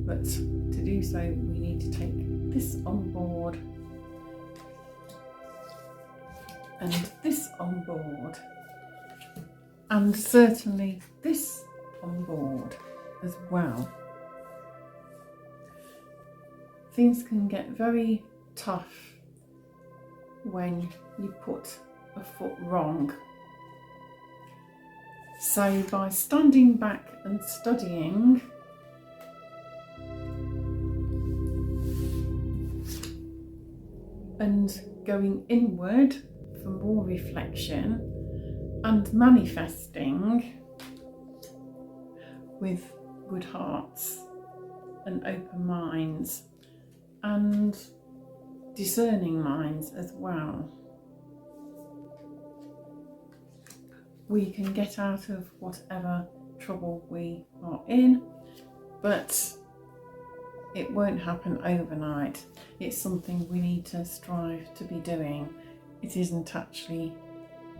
But to do so, we need to take this on board and this on board, and certainly this on board as well. Things can get very tough when you put a foot wrong. So by standing back and studying, and going inward for more reflection and manifesting with good hearts and open minds and discerning minds as well, we can get out of whatever trouble we are in, but it won't happen overnight. It's something we need to strive to be doing. It isn't actually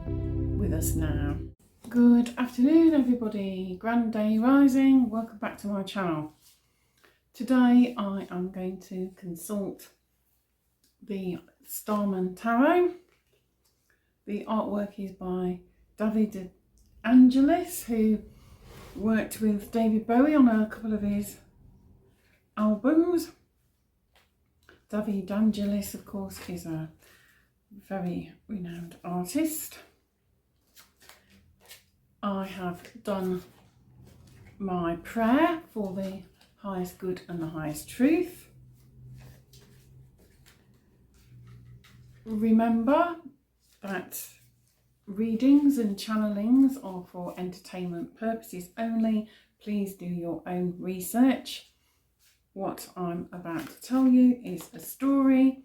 with us now. Good afternoon everybody, grand day rising, welcome back to my channel. Today I am going to consult the Starman tarot. The artwork is by David de Angelis, who worked with David Bowie on a couple of his albums. David de Angelis, of course, is a very renowned artist. I have done my prayer for the highest good and the highest truth. Remember that readings and channelings are for entertainment purposes only. Please do your own research. What I'm about to tell you is a story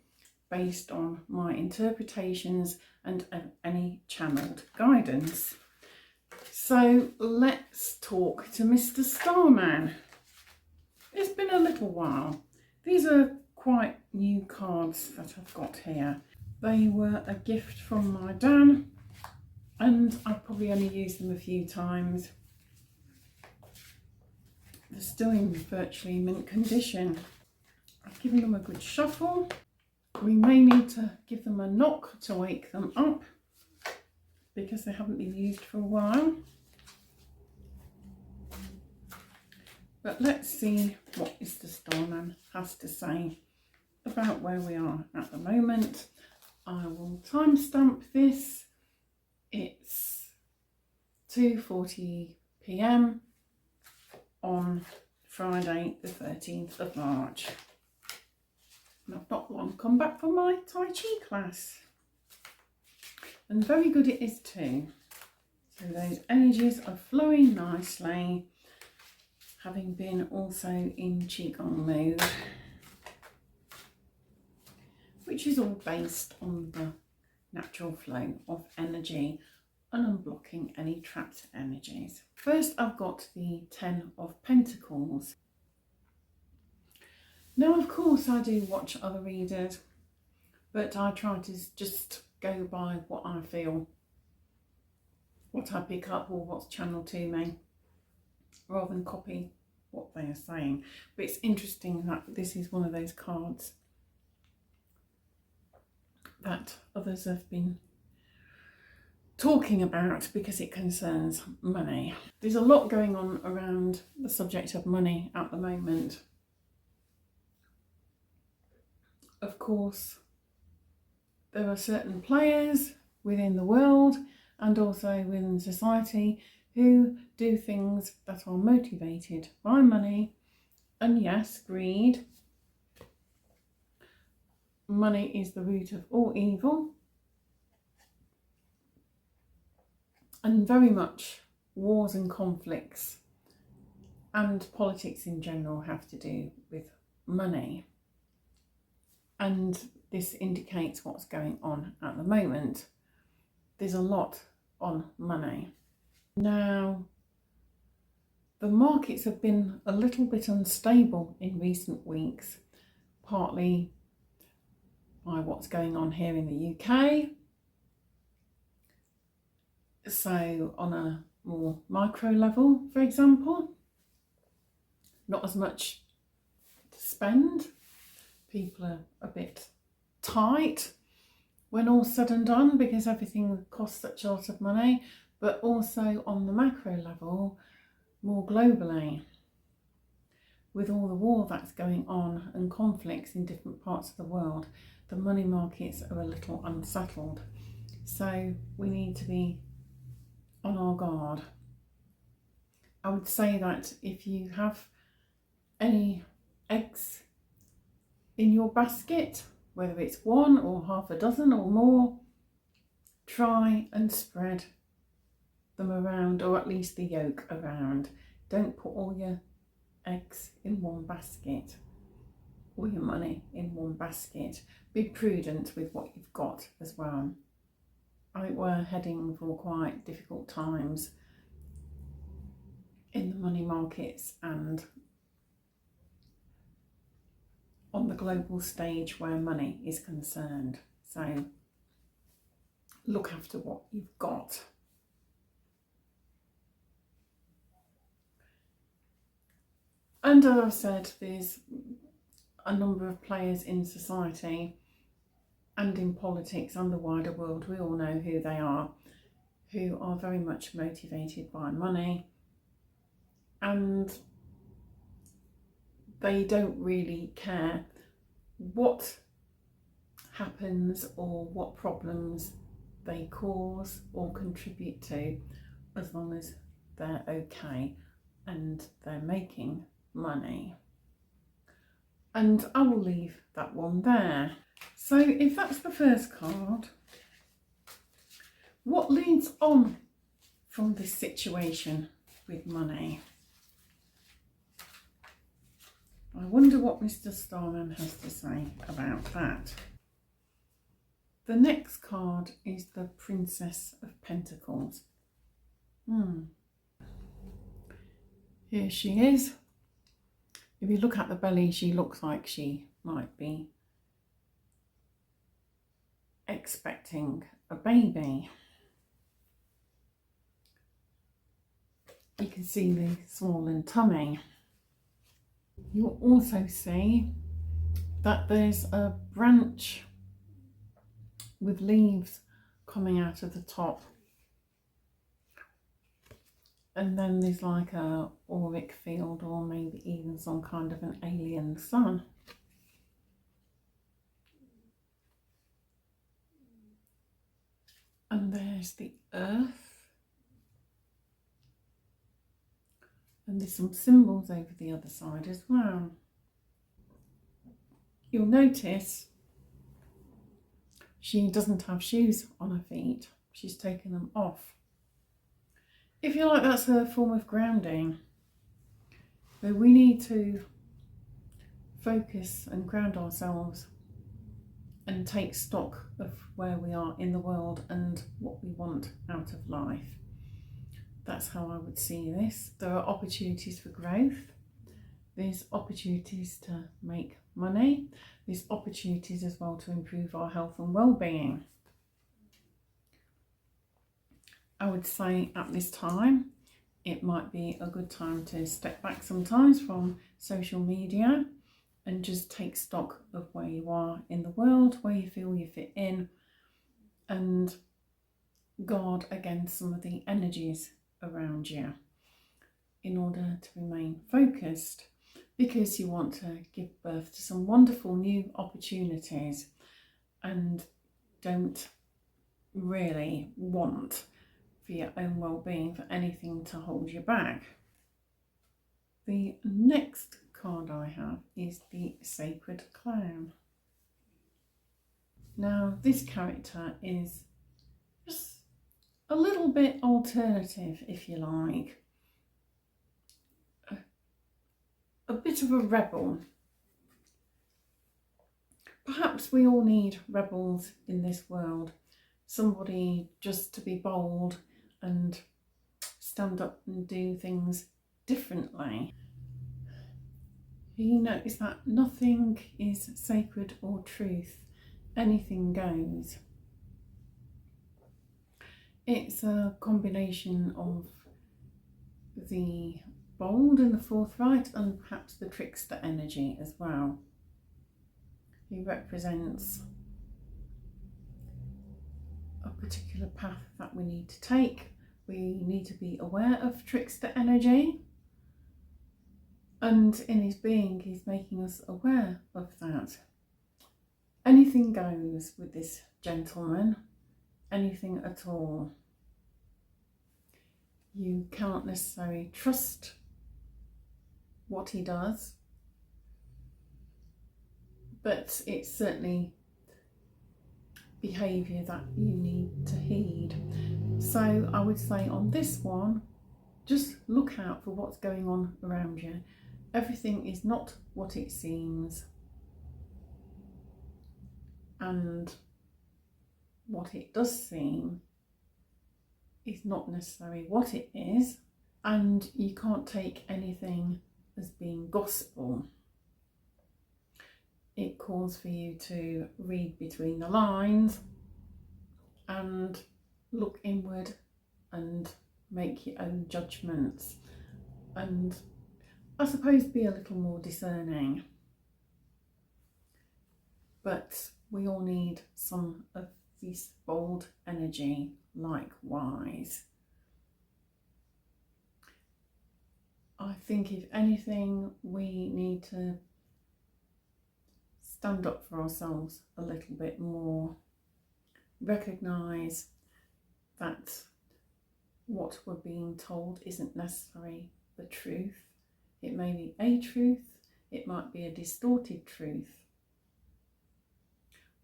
based on my interpretations and any channeled guidance. So let's talk to Mr. Starman. It's been a little while. These are quite new cards that I've got here. They were a gift from my dad, and I've probably only used them a few times. They're still in virtually mint condition. I've given them a good shuffle. We may need to give them a knock to wake them up because they haven't been used for a while. But let's see what Mr. Starman has to say about where we are at the moment. I will timestamp this. It's 2:40 p.m. on Friday the 13th of March. And I've not long come back from my Tai Chi class. And very good it is too. So those energies are flowing nicely, having been also in Qigong mode, which is all based on the natural flow of energy and unblocking any trapped energies. First, I've got the 10 of Pentacles. Now, of course, I do watch other readers, but I try to just go by what I feel, what I pick up or what's channeled to me, rather than copy what they are saying. But it's interesting that this is one of those cards that others have been talking about because it concerns money. There's a lot going on around the subject of money at the moment. Of course, there are certain players within the world and also within society who do things that are motivated by money, and yes, greed. Money is the root of all evil, and very much wars and conflicts and politics in general have to do with money. And this indicates what's going on at the moment. There's a lot on money. Now, the markets have been a little bit unstable in recent weeks, partly by what's going on here in the UK. So on a more micro level, for example, not as much spend. People are a bit tight when all's said and done because everything costs such a lot of money, but also on the macro level, more globally, with all the war that's going on and conflicts in different parts of the world, the money markets are a little unsettled. So we need to be on our guard. I would say that if you have any eggs in your basket, whether it's one or half a dozen or more, try and spread them around, or at least the yolk around. Don't put all your eggs in one basket or your money in one basket. Be prudent with what you've got as well. I think we're heading for quite difficult times in the money markets and on the global stage where money is concerned. So look after what you've got. And as I've said, there's a number of players in society and in politics and the wider world, we all know who they are, who are very much motivated by money, and they don't really care what happens or what problems they cause or contribute to, as long as they're okay and they're making money. And I will leave that one there. So if that's the first card, what leads on from this situation with money? I wonder what Mr. Starman has to say about that. The next card is the Princess of Pentacles. Here she is. If you look at the belly, she looks like she might be expecting a baby. You can see the swollen tummy. You'll also see that there's a branch with leaves coming out of the top, and then there's like a auric field, or maybe even some kind of an alien sun. And there's the earth, and there's some symbols over the other side as well. You'll notice she doesn't have shoes on her feet. She's taken them off. If you like, that's her form of grounding. But we need to focus and ground ourselves and take stock of where we are in the world and what we want out of life. That's how I would see this. There are opportunities for growth. There's opportunities to make money. There's opportunities as well to improve our health and well-being. I would say at this time, it might be a good time to step back sometimes from social media and just take stock of where you are in the world, where you feel you fit in, and guard against some of the energies around you in order to remain focused, because you want to give birth to some wonderful new opportunities and don't really want for your own well-being for anything to hold you back. The next card I have is the Sacred Clown. Now, this character is just a little bit alternative, if you like. A bit of a rebel. Perhaps we all need rebels in this world. Somebody just to be bold and stand up and do things differently. You notice that nothing is sacred or truth. Anything goes. It's a combination of the bold and the forthright, and perhaps the trickster energy as well. He represents a particular path that we need to take. We need to be aware of trickster energy, and in his being he's making us aware of that. Anything goes with this gentleman, anything at all. You can't necessarily trust what he does, but it's certainly behaviour that you need to heed. So I would say on this one, just look out for what's going on around you. Everything is not what it seems, and what it does seem is not necessarily what it is, and you can't take anything as being gospel. It calls for you to read between the lines and look inward and make your own judgments, and I suppose be a little more discerning. But we all need some of this bold energy likewise. I think if anything, we need to stand up for ourselves a little bit more. Recognise that what we're being told isn't necessarily the truth. It may be a truth, it might be a distorted truth.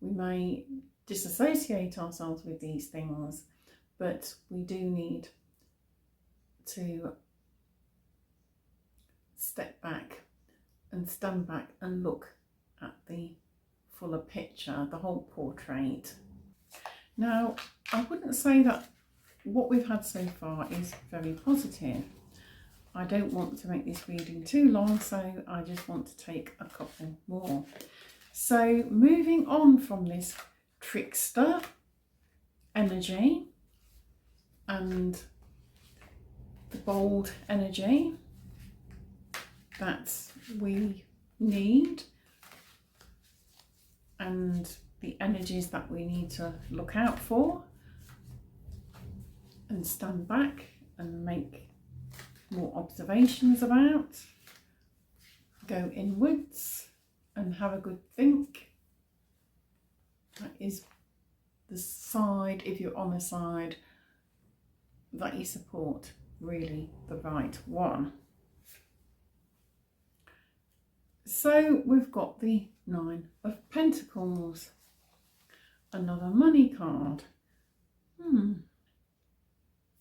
We may disassociate ourselves with these things, but we do need to step back and stand back and look at the fuller picture, the whole portrait. Now, I wouldn't say that what we've had so far is very positive. I don't want to make this reading too long, so I just want to take a couple more. So moving on from this trickster energy and the bold energy that we need, and the energies that we need to look out for and stand back and make more observations about, go inwards and have a good think. That is the side, if you're on a side that you support, really the right one. So we've got the Nine of Pentacles, another money card.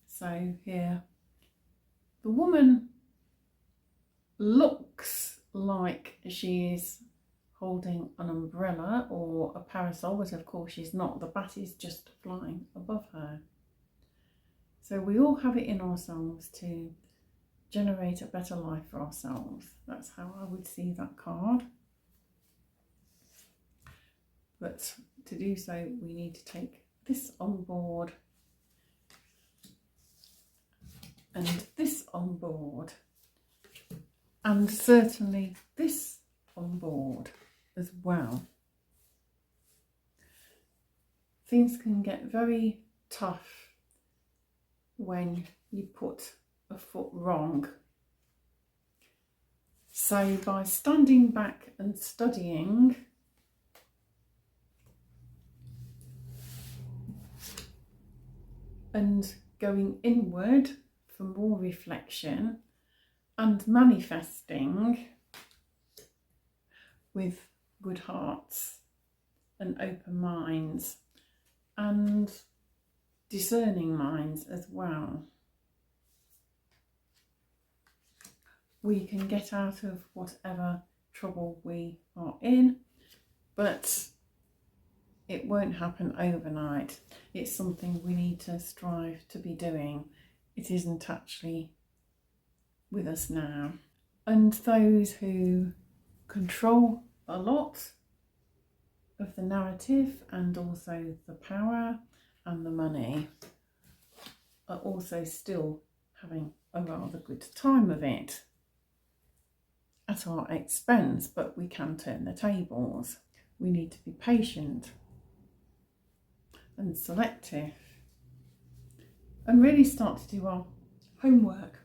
So here, the woman looks like she is holding an umbrella or a parasol, but of course she's not. The bat is just flying above her. So we all have it in ourselves to generate a better life for ourselves. That's how I would see that card. But to do so, we need to take this on board and this on board, and certainly this on board as well. Things can get very tough when you put a foot wrong. So by standing back and studying, and going inward for more reflection and manifesting with good hearts and open minds and discerning minds as well, we can get out of whatever trouble we are in, but it won't happen overnight. It's something we need to strive to be doing. It isn't actually with us now. And those who control a lot of the narrative and also the power and the money are also still having a rather good time of it at our expense, but we can turn the tables. We need to be patient and selective and really start to do our homework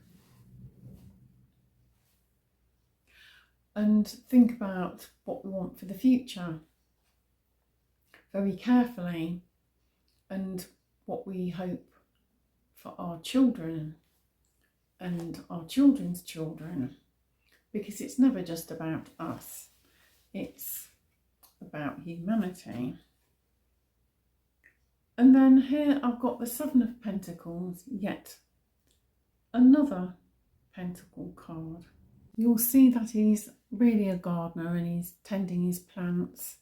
and think about what we want for the future very carefully, and what we hope for our children and our children's children, because it's never just about us, it's about humanity. And then here I've got the Seven of Pentacles, yet another Pentacle card. You'll see that he's really a gardener and he's tending his plants.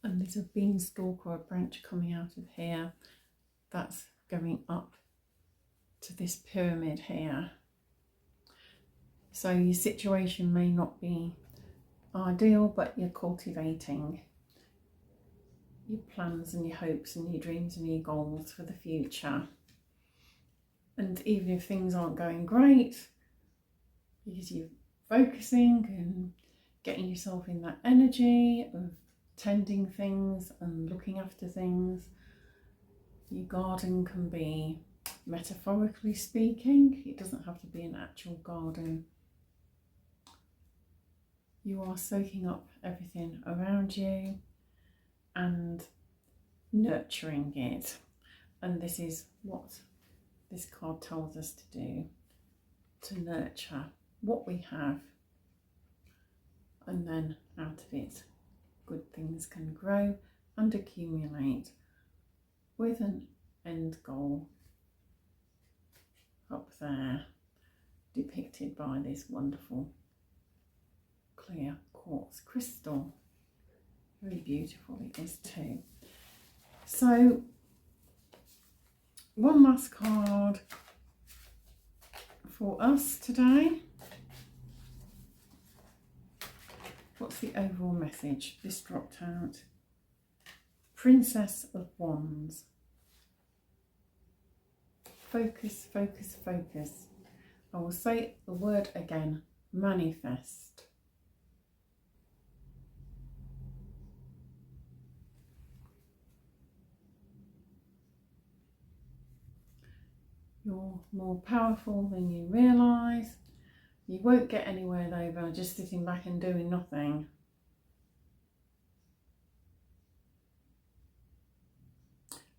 And there's a beanstalk or a branch coming out of here that's going up to this pyramid here. So your situation may not be ideal, but you're cultivating your plans and your hopes and your dreams and your goals for the future. And even if things aren't going great, because you're focusing and getting yourself in that energy of tending things and looking after things, your garden can be, metaphorically speaking, it doesn't have to be an actual garden. You are soaking up everything around you and nurturing it. And this is what this card tells us to do, to nurture what we have, and then out of it good things can grow and accumulate, with an end goal up there depicted by this wonderful clear quartz crystal. Very beautiful it is too. So one last card for us today. What's the overall message? This dropped out. Princess of Wands. Focus, focus, focus. I will say the word again. Manifest. You're more powerful than you realise. You won't get anywhere though by just sitting back and doing nothing.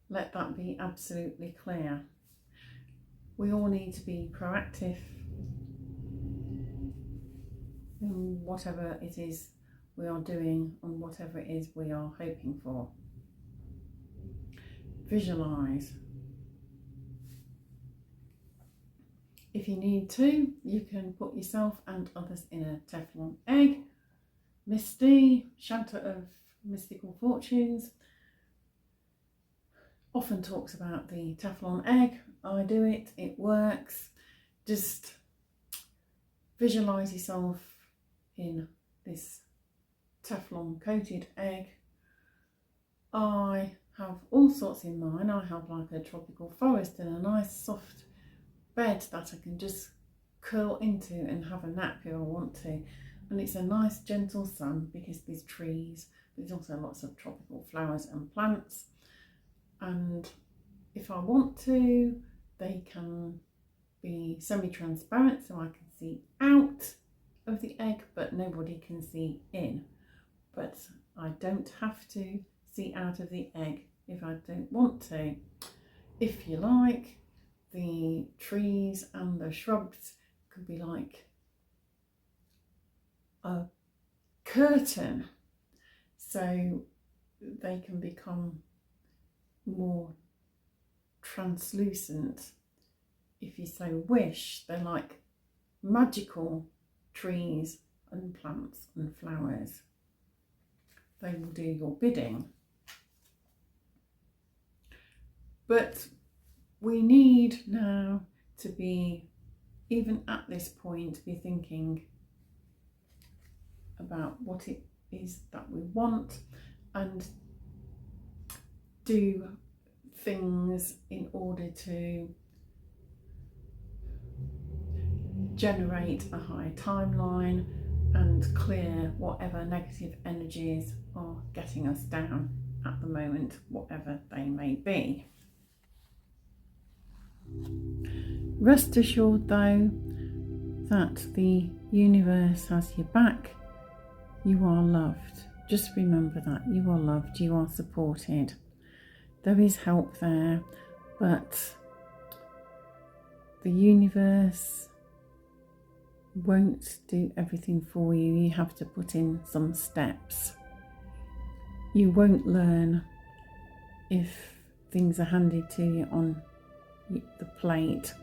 Let that be absolutely clear. We all need to be proactive in whatever it is we are doing and whatever it is we are hoping for. Visualise. If you need to, you can put yourself and others in a Teflon egg. Misty, Shanta of Mystical Fortunes, often talks about the Teflon egg. I do it, it works. Just visualise yourself in this Teflon coated egg. I have all sorts in mine. I have like a tropical forest and a nice soft bed that I can just curl into and have a nap if I want to. And it's a nice gentle sun because there's trees, but there's also lots of tropical flowers and plants. And if I want to, they can be semi-transparent so I can see out of the egg, but nobody can see in. But I don't have to see out of the egg if I don't want to. If you like, the trees and the shrubs could be like a curtain, so they can become more translucent if you so wish. They're like magical trees and plants and flowers. They will do your bidding. But we need now to be, even at this point, be thinking about what it is that we want and do things in order to generate a higher timeline and clear whatever negative energies are getting us down at the moment, whatever they may be. Rest assured though that the universe has your back. You are loved. Just remember that you are loved, you are supported. There is help there, but the universe won't do everything for you. You have to put in some steps. You won't learn if things are handed to you on the plate.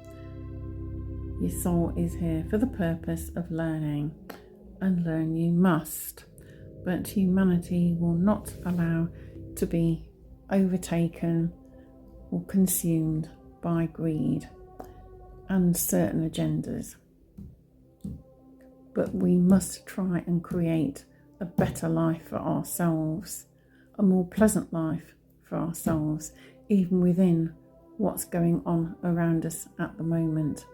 Your soul is here for the purpose of learning, and learn you must. But humanity will not allow to be overtaken or consumed by greed and certain agendas. But we must try and create a better life for ourselves, a more pleasant life for ourselves, even within what's going on around us at the moment.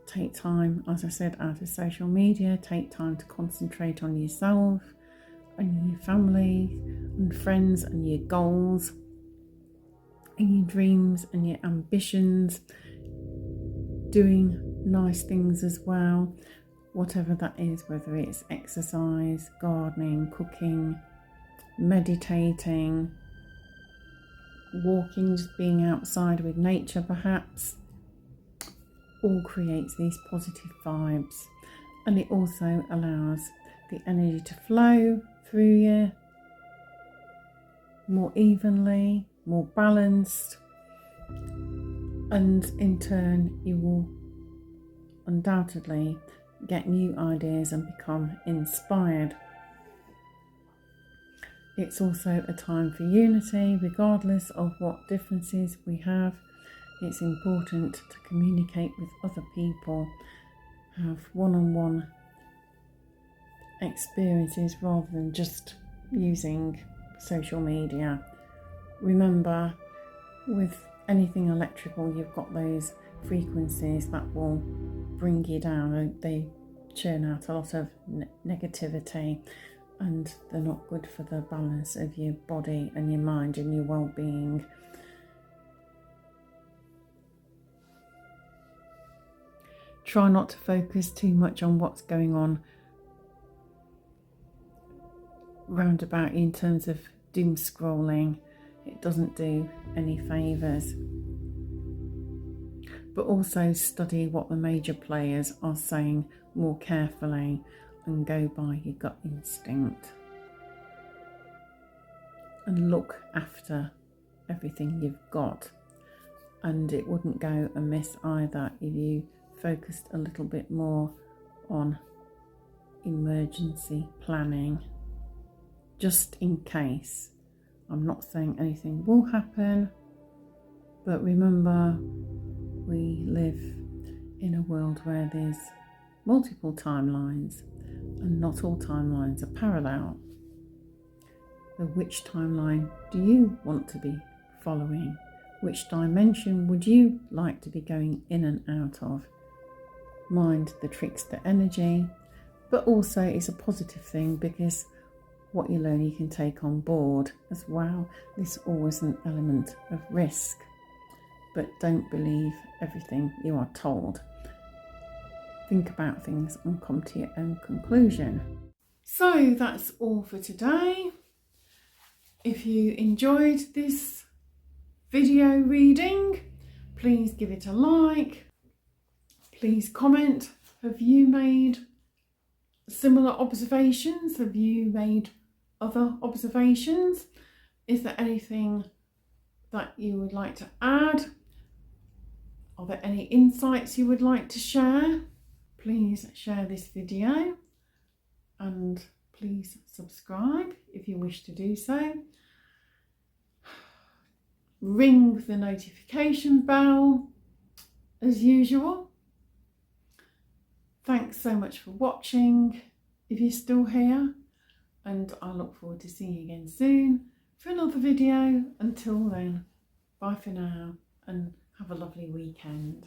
Take time, as I said, out of social media. Take time to concentrate on yourself and your family and friends and your goals and your dreams and your ambitions. Doing nice things as well, whatever that is, whether it's exercise, gardening, cooking, meditating, walking, just being outside with nature perhaps, all creates these positive vibes, and it also allows the energy to flow through you more evenly, more balanced, and in turn you will undoubtedly get new ideas and become inspired. It's also a time for unity, regardless of what differences we have. It's important to communicate with other people, have one-on-one experiences rather than just using social media. Remember, with anything electrical, you've got those frequencies that will bring you down. They churn out a lot of negativity, and they're not good for the balance of your body and your mind and your well-being. Try not to focus too much on what's going on round about you in terms of doom scrolling. It doesn't do any favours. But also study what the major players are saying more carefully and go by your gut instinct. And look after everything you've got. And it wouldn't go amiss either if you focused a little bit more on emergency planning, just in case. I'm not saying anything will happen, but remember, we live in a world where there's multiple timelines and not all timelines are parallel. So which timeline do you want to be following? Which dimension would you like to be going in and out of? Mind the trickster energy, but also it's a positive thing because what you learn you can take on board as well. There's always an element of risk, but don't believe everything you are told. Think about things and come to your own conclusion. So that's all for today. If you enjoyed this video reading, please give it a like. Please comment. Have you made similar observations? Have you made other observations? Is there anything that you would like to add? Are there any insights you would like to share? Please share this video and please subscribe if you wish to do so. Ring the notification bell as usual. Thanks so much for watching if you're still here, and I look forward to seeing you again soon for another video. Until then, bye for now and have a lovely weekend.